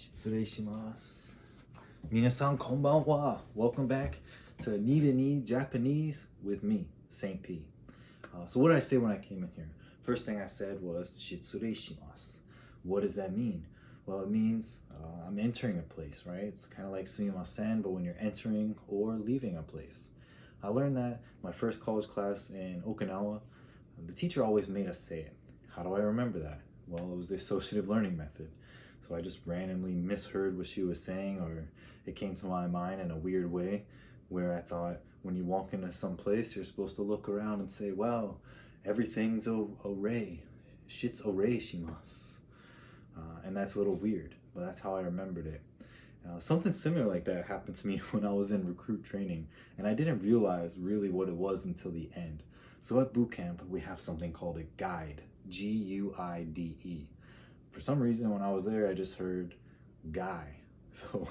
失礼します. Minasan konbanwa. Welcome back to Ni to Ni Japanese with me, Saint P. So what did I say when I came in here? First thing I said was shitsureishimasu. What does that mean? Well, it means I'm entering a place, right? It's kind of like sumimasen, but when you're entering or leaving a place. I learned that my first college class in Okinawa. The teacher always made us say it. How do I remember that? Well, it was the associative learning method. So I just randomly misheard what she was saying, or it came to my mind in a weird way where I thought when you walk into some place, you're supposed to look around and say, wow, everything's array. Shit's array shimasu. And that's a little weird, but that's how I remembered it. Something similar like that happened to me when I was in recruit training, and I didn't realize really what it was until the end. So at boot camp, we have something called a guide, Guide. For some reason, when I was there, I just heard guy. So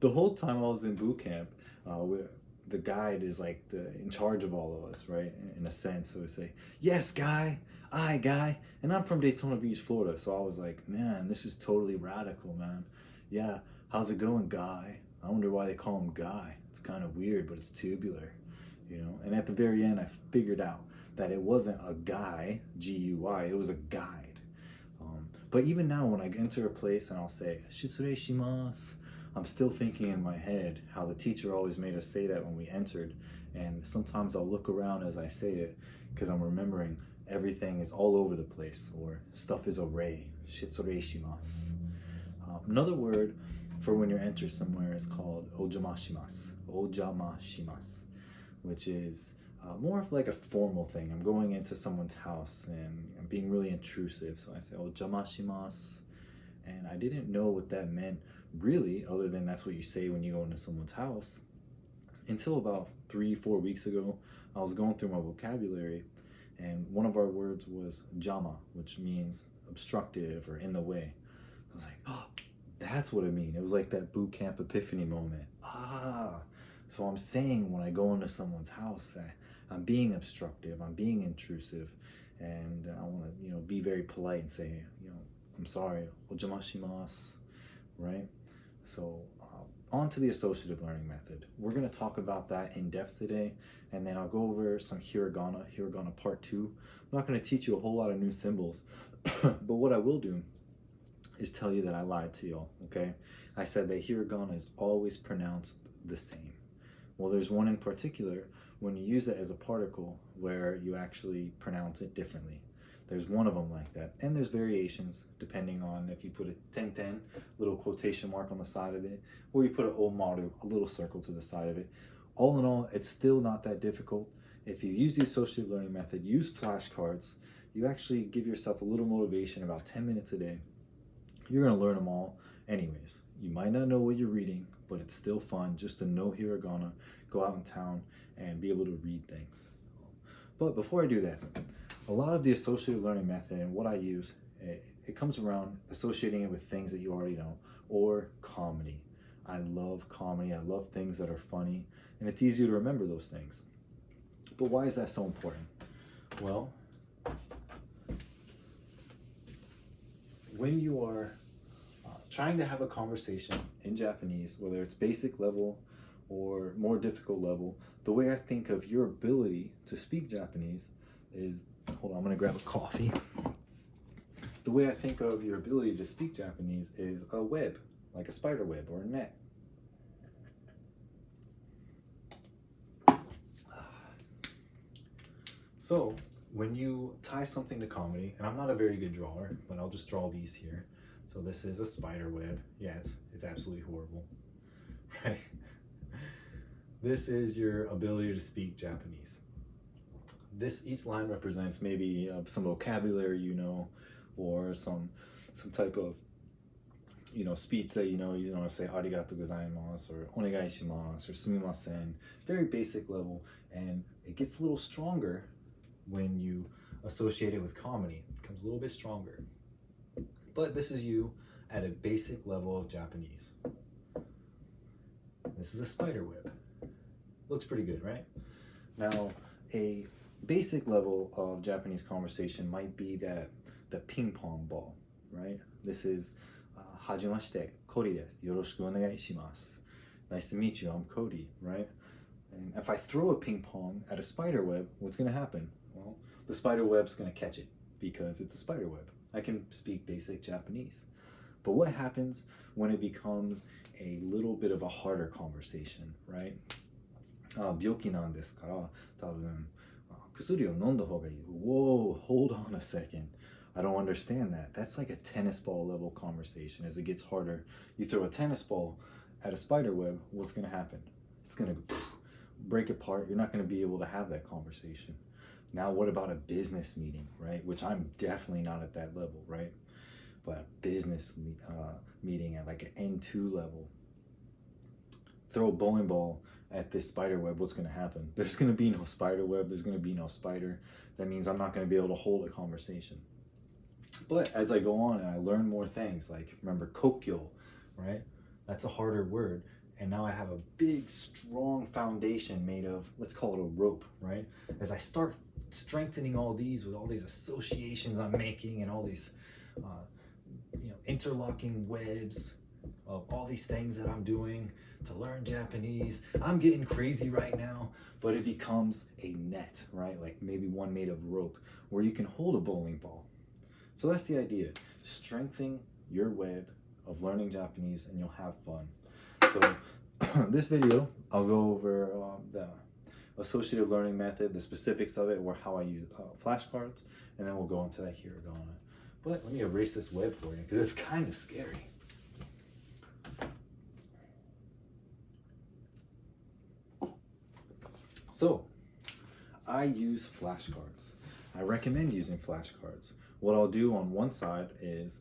the whole time I was in boot camp, the guide is like in charge of all of us, right? In a sense, so we say, yes, guy, I, guy. And I'm from Daytona Beach, Florida. So I was like, man, this is totally radical, man. Yeah, how's it going, guy? I wonder why they call him guy. It's kind of weird, but it's tubular, you know? And at the very end, I figured out that it wasn't a guy, G-U-I, it was a guide. But even now, when I enter a place and I'll say, shitsureishimasu, I'm still thinking in my head how the teacher always made us say that when we entered. And sometimes I'll look around as I say it because I'm remembering everything is all over the place, or stuff is array, shitsureishimasu. Another word for when you enter somewhere is called ojamashimasu, which is more of like a formal thing. I'm going into someone's house and I'm being really intrusive, so I say ojamashimasu, and I didn't know what that meant really, other than that's what you say when you go into someone's house, until about 3-4 weeks ago. I was going through my vocabulary, and one of our words was jama, which means obstructive or in the way. I was like, oh, that's what it means. It was like that boot camp epiphany moment. So I'm saying when I go into someone's house that I'm being obstructive, I'm being intrusive, and I want to, be very polite and say, I'm sorry, ojamashimasu, right? So on to the associative learning method. We're going to talk about that in depth today, and then I'll go over some hiragana part 2. I'm not going to teach you a whole lot of new symbols, but what I will do is tell you that I lied to y'all, okay? I said that hiragana is always pronounced the same. Well, there's one in particular when you use it as a particle where you actually pronounce it differently. There's one of them like that, and there's variations depending on if you put a ten, little quotation mark on the side of it, or you put an omaru, a little circle to the side of it. All in all, it's still not that difficult. If you use the associative learning method, use flashcards, you actually give yourself a little motivation, about 10 minutes a day. You're going to learn them all anyways. You might not know what you're reading, but it's still fun just to know hiragana, go out in town, and be able to read things. But before I do that, a lot of the associative learning method and what I use, it comes around associating it with things that you already know, or comedy. I love comedy. I love things that are funny, and it's easier to remember those things. But why is that so important? Well, when you are trying to have a conversation in Japanese, whether it's basic level or more difficult level, the way I think of your ability to speak Japanese is, hold on, I'm gonna grab a coffee. The way I think of your ability to speak Japanese is a web, like a spider web or a net. So when you tie something to comedy, and I'm not a very good drawer, but I'll just draw these here. So this is a spider web. Yeah, it's absolutely horrible, right? This is your ability to speak Japanese. Each line represents maybe some vocabulary or some type of speech that you want to say arigato gozaimasu or onegai shimasu or sumimasen. Very basic level, and it gets a little stronger when you associate it with comedy. It becomes a little bit stronger. But this is you at a basic level of Japanese. This is a spider web. Looks pretty good, right? Now, a basic level of Japanese conversation might be the ping pong ball, right? This is hajimashite, Cody desu. Yoroshiku onegai shimasu. Nice to meet you, I'm Cody, right? And if I throw a ping pong at a spider web, what's going to happen? Well, the spider web's going to catch it because it's a spider web. I can speak basic Japanese. But what happens when it becomes a little bit of a harder conversation, right? 病気なんですから、多分薬を飲んだ方がいい. Whoa, hold on a second. I don't understand that. That's like a tennis ball level conversation. As it gets harder, you throw a tennis ball at a spider web, what's going to happen? It's going to break apart. You're not going to be able to have that conversation. Now, what about a business meeting, right? Which I'm definitely not at that level, right? But a business meeting at like an N2 level. Throw a bowling ball at this spider web, what's going to happen? There's going to be no spider web. There's going to be no spider. That means I'm not going to be able to hold a conversation. But as I go on and I learn more things, like remember kokyo, right? That's a harder word. And now I have a big, strong foundation made of, let's call it a rope, right? As I start strengthening all these with all these associations I'm making and all these, interlocking webs of all these things that I'm doing to learn Japanese. I'm getting crazy right now, but it becomes a net, right? Like maybe one made of rope where you can hold a bowling ball. So that's the idea. Strengthen your web of learning Japanese and you'll have fun. So this video, I'll go over the associative learning method, the specifics of it, or how I use flashcards, and then we'll go into that hiragana. But let me erase this web for you because it's kind of scary. So, I use flashcards. I recommend using flashcards. What I'll do on one side is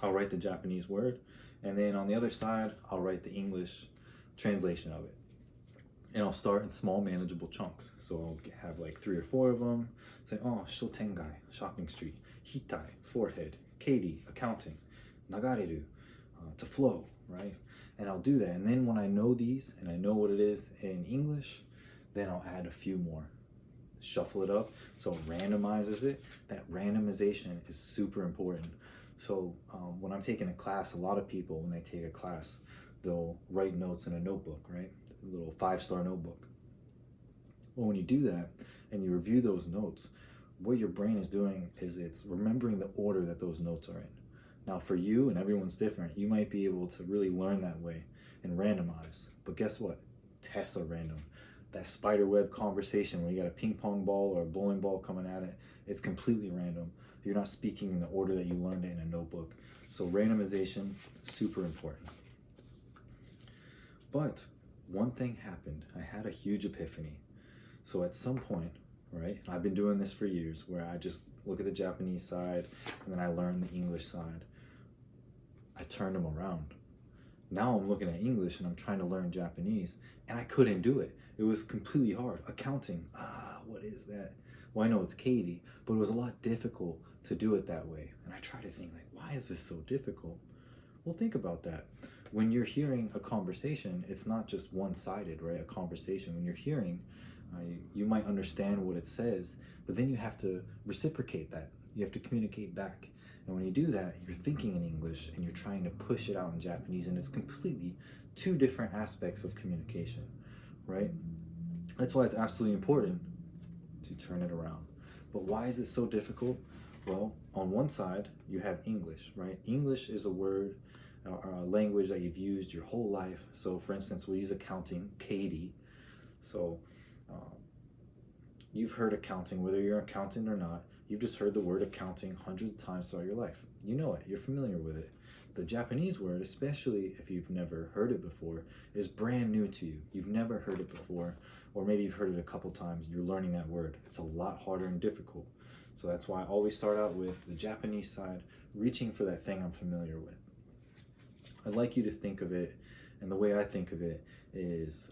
I'll write the Japanese word, and then on the other side, I'll write the English translation of it. And I'll start in small, manageable chunks. So I'll have like 3 or 4 of them. Say, oh, shotengai, shopping street. Hitai, forehead. Katie, accounting. Nagareru, to flow, right? And I'll do that. And then when I know these, and I know what it is in English, then I'll add a few more. Shuffle it up so it randomizes it. That randomization is super important. So when I'm taking a class, a lot of people, when they take a class, they'll write notes in a notebook, right? A little 5-star notebook. Well, when you do that and you review those notes, what your brain is doing is it's remembering the order that those notes are in. Now for you, and everyone's different, you might be able to really learn that way and randomize. But guess what? Tests are random. That spider web conversation where you got a ping pong ball or a bowling ball coming at it, it's completely random. You're not speaking in the order that you learned it in a notebook. So randomization, super important. But one thing happened. I had a huge epiphany. So at some point, right, I've been doing this for years where I just look at the Japanese side and then I learn the English side. I turned them around. Now I'm looking at English and I'm trying to learn Japanese and I couldn't do it. It was completely hard. Accounting, what is that? Well, I know it's Katie, but it was a lot difficult to do it that way. And I try to think like, why is this so difficult? Well, think about that. When you're hearing a conversation, it's not just one-sided, right? A conversation. When you're hearing, you might understand what it says, but then you have to reciprocate that. You have to communicate back. And when you do that, you're thinking in English and you're trying to push it out in Japanese, and it's completely 2 different aspects of communication, right? That's why it's absolutely important to turn it around. But why is it so difficult? Well, on one side, you have English, right? English is a word or a language that you've used your whole life. So for instance, we'll use accounting, Katie. So you've heard accounting, whether you're an accountant or not, you've just heard the word accounting hundreds of times throughout your life. You know it, you're familiar with it. The Japanese word, especially if you've never heard it before, is brand new to you. You've never heard it before, or maybe you've heard it a couple times, you're learning that word. It's a lot harder and difficult. So that's why I always start out with the Japanese side, reaching for that thing I'm familiar with. I'd like you to think of it, and the way I think of it is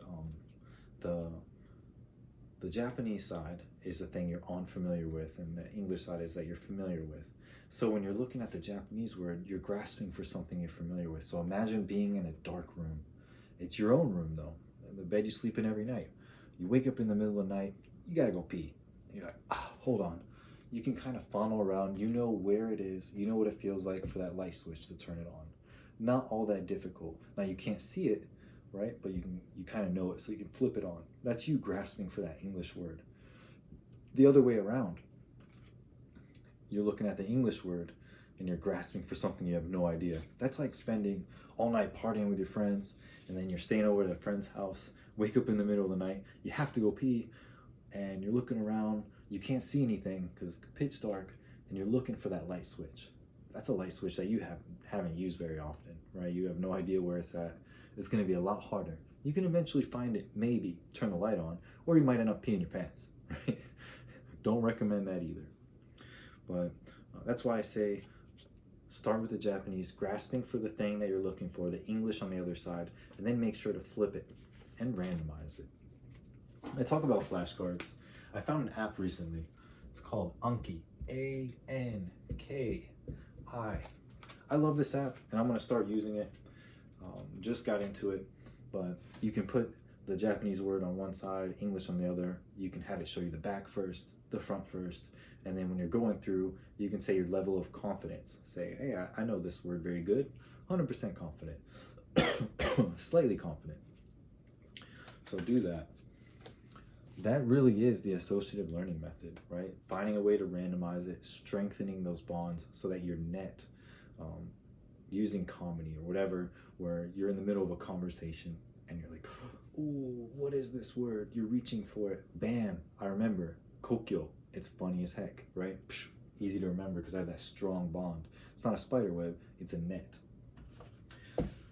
the Japanese side is the thing you're unfamiliar with, and the English side is that you're familiar with. So when you're looking at the Japanese word, you're grasping for something you're familiar with. So imagine being in a dark room. It's your own room though, the bed you sleep in every night. You wake up in the middle of the night, you gotta go pee. You're like, hold on. You can kind of funnel around, you know where it is, you know what it feels like for that light switch to turn it on. Not all that difficult. Now you can't see it, right? But you kind of know it, so you can flip it on. That's you grasping for that English word. The other way around, you're looking at the English word and you're grasping for something you have no idea. That's like spending all night partying with your friends, and then you're staying over at a friend's house, wake up in the middle of the night, you have to go pee, and you're looking around, you can't see anything because it's pitch dark, and you're looking for that light switch. That's a light switch that you haven't used very often, right? You have no idea where it's at. It's going to be a lot harder. You can eventually find it, maybe turn the light on, or you might end up peeing your pants, right? Don't recommend that either. But that's why I say start with the Japanese, grasping for the thing that you're looking for, the English on the other side, and then make sure to flip it and randomize it. I talk about flashcards. I found an app recently. It's called Anki, A-N-K-I. I love this app, and I'm going to start using it. Just got into it, but you can put the Japanese word on one side, English on the other. You can have it show you the back first, the front first, and then when you're going through, you can say your level of confidence. Say, hey, I know this word very good, 100% confident, slightly confident. So do that. That really is the associative learning method, right? Finding a way to randomize it, strengthening those bonds so that your net, using comedy or whatever, where you're in the middle of a conversation and you're like, ooh, what is this word? You're reaching for it. Bam, I remember. Kokyo. It's funny as heck, right? Psh, easy to remember because I have that strong bond. It's not a spider web, it's a net.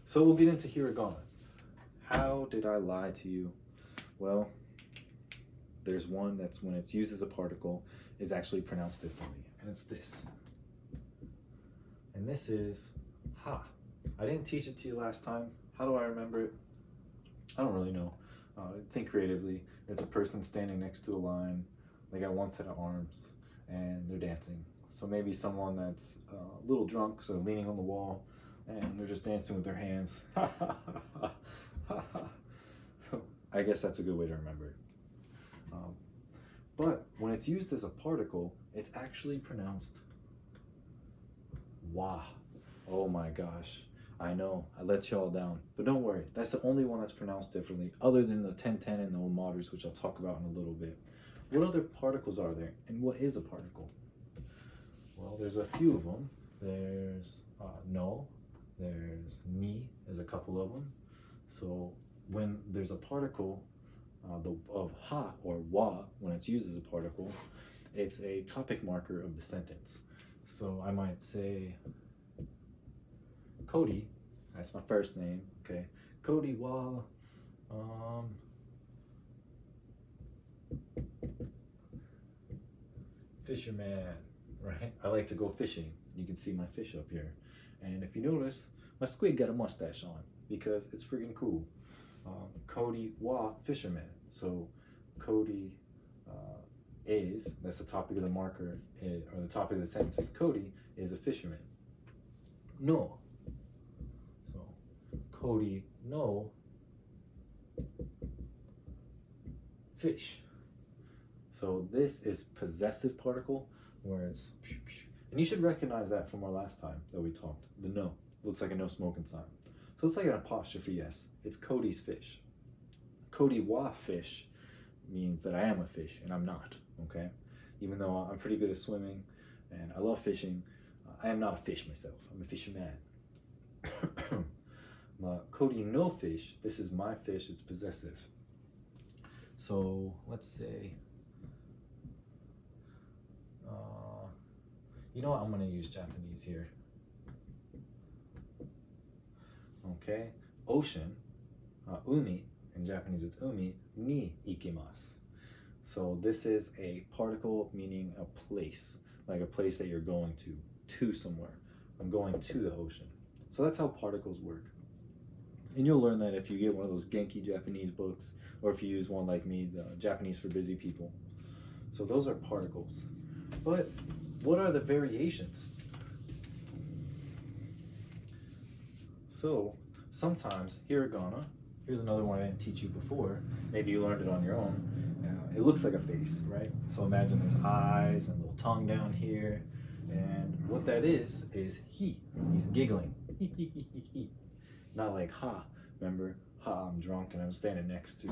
So we'll get into hiragana. How did I lie to you? Well, there's one that's when it's used as a particle is actually pronounced differently, and it's this. And this is ha. I didn't teach it to you last time. How do I remember it? I don't really know. Think creatively. It's a person standing next to a line. They got one set of arms and they're dancing. So maybe someone that's a little drunk, so leaning on the wall, and they're just dancing with their hands. So I guess that's a good way to remember it. But when it's used as a particle, it's actually pronounced wa. Oh my gosh. I know, I let y'all down. But don't worry, that's the only one that's pronounced differently, other than the 1010 and the omaters, which I'll talk about in a little bit. What other particles are there, and what is a particle? Well, there's a few of them. There's no, there's ni, there's a couple of them. So when there's a particle of ha or wa, when it's used as a particle, it's a topic marker of the sentence. So I might say, Cody, that's my first name, okay? Cody wa, fisherman, right? I like to go fishing. You can see my fish up here. And if you notice, my squid got a mustache on because it's freaking cool. Cody wa, fisherman. So Cody is, that's the topic of the marker, or the topic of the sentence is Cody is a fisherman. No. So Cody no fish. So this is possessive particle, where it's, and you should recognize that from our last time that we talked. The no looks like a no smoking sign. So it's like an apostrophe S. It's Cody's fish. Cody wa fish means that I am a fish and I'm not, okay? Even though I'm pretty good at swimming and I love fishing, I am not a fish myself. I'm a fisherman. Cody no fish, this is my fish, it's possessive. So let's say, you know what, I'm gonna use Japanese here. Okay, ocean, umi, in Japanese it's umi, ni ikimasu. So this is a particle meaning a place, like a place that you're going to somewhere. I'm going to the ocean. So that's how particles work. And you'll learn that if you get one of those Genki Japanese books, or if you use one like me, the Japanese for Busy People. So those are particles. But what are the variations? So sometimes hiragana, here's another one I didn't teach you before. Maybe you learned it on your own. It looks like a face, right? So imagine there's eyes and a little tongue down here. And what that is he. He's giggling. Not like ha. Remember, ha, I'm drunk and I'm standing next to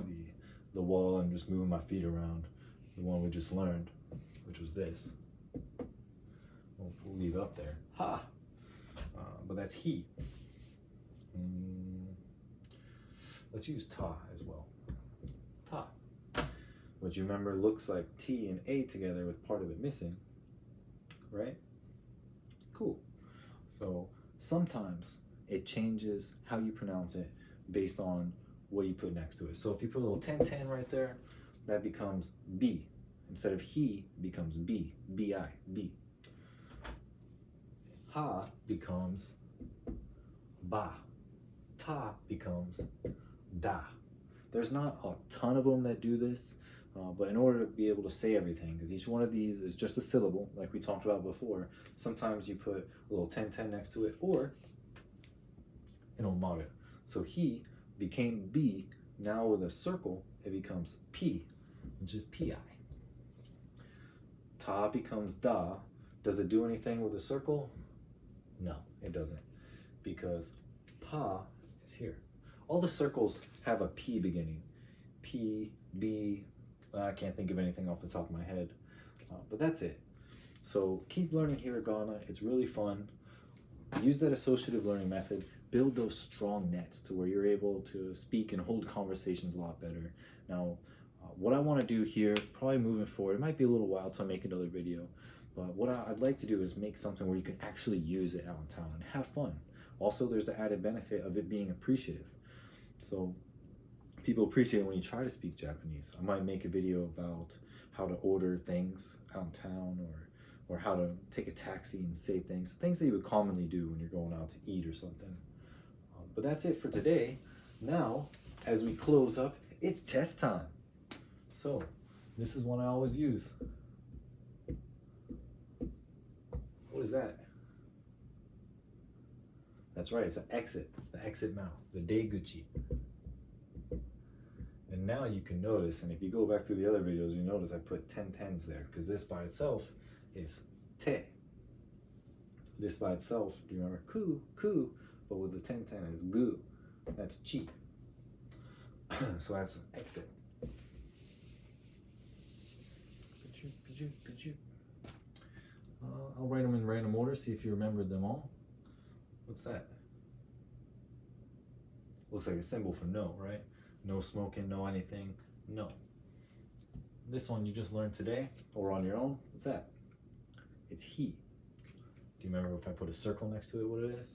the wall and just moving my feet around. The one we just learned, which was this. We'll leave up there. Ha. But that's he. Let's use ta as well. Ta. Which you remember looks like T and A together with part of it missing. Right? Cool. So sometimes it changes how you pronounce it based on what you put next to it. So if you put a little 10-10 right there, that becomes B. Instead of he, becomes B. B-I, B. Ha becomes ba. Ta becomes da. There's not a ton of them that do this, but in order to be able to say everything, because each one of these is just a syllable, like we talked about before, sometimes you put a little 10-10 next to it, or an omaru. So he became B. Now with a circle, it becomes P, which is P-I. Ta becomes da. Does it do anything with a circle? No, it doesn't, because pa is here. All the circles have a P beginning. P, B, I can't think of anything off the top of my head, but that's it. So keep learning hiragana. It's really fun. Use that associative learning method. Build those strong nets to where you're able to speak and hold conversations a lot better. Now, what I want to do here, probably moving forward, it might be a little while till I make another video, but what I'd like to do is make something where you can actually use it out in town and have fun. Also, there's the added benefit of it being appreciative. So people appreciate when you try to speak Japanese. I might make a video about how to order things out in town, or how to take a taxi and say things that you would commonly do when you're going out to eat or something. But that's it for today. Now, as we close up, it's test time. So this is one I always use. What is that? That's right, it's an exit, the exit mouth, the deiguchi. And now you can notice, and if you go back through the other videos, you notice I put 10-10s there, because this by itself is te. This by itself, do you remember? Ku, ku, but with the 10-10 is gu. That's chi. So that's exit. I'll write them in random order, see if you remembered them all. What's that? Looks like a symbol for no, right? No smoking, no anything, no. This one you just learned today, or on your own, what's that? It's he. Do you remember if I put a circle next to it, what it is?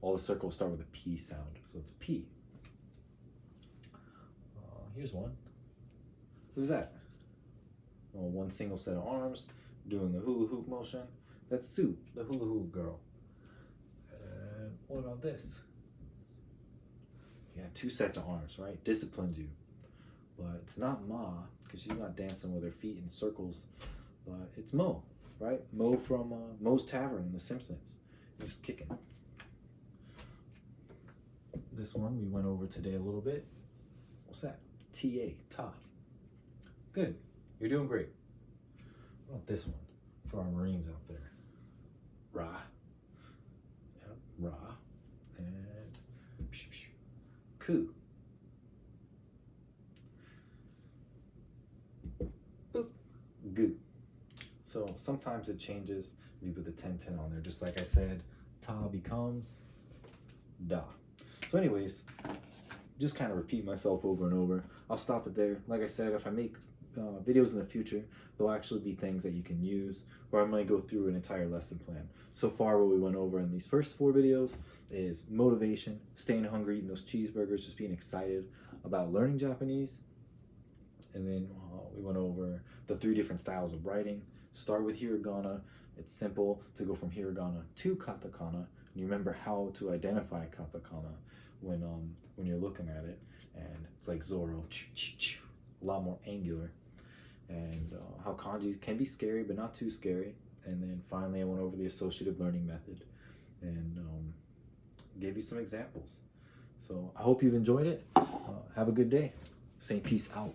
All the circles start with a P sound, so it's P. Here's one. Who's that? Well, one single set of arms, doing the hula hoop motion. That's Sue, the hula hoop girl. And what about this? Yeah, 2 sets of arms, right? Disciplines you. But it's not Ma, because she's not dancing with her feet in circles. But it's Mo, right? Mo from Mo's Tavern in The Simpsons. He's kicking. This one we went over today a little bit. What's that? T-A, ta. Good. You're doing great. What about this one for our Marines out there? Ra. Yep, Ra. And ku. Boop. Gu. So sometimes it changes. We put the 10-10 on there. Just like I said, ta becomes da. So anyways, just kind of repeat myself over and over. I'll stop it there. Like I said, if I make videos in the future, there'll actually be things that you can use, or I'm going to go through an entire lesson plan. So far, what we went over in these first 4 videos is motivation, staying hungry, eating those cheeseburgers, just being excited about learning Japanese. And then we went over the 3 different styles of writing. Start with hiragana. It's simple to go from hiragana to katakana. And you remember how to identify katakana when you're looking at it. And it's like Zoro, a lot more angular. And how kanjis can be scary, but not too scary. And then finally, I went over the associative learning method and gave you some examples. So I hope you've enjoyed it. Have a good day. Saying peace out.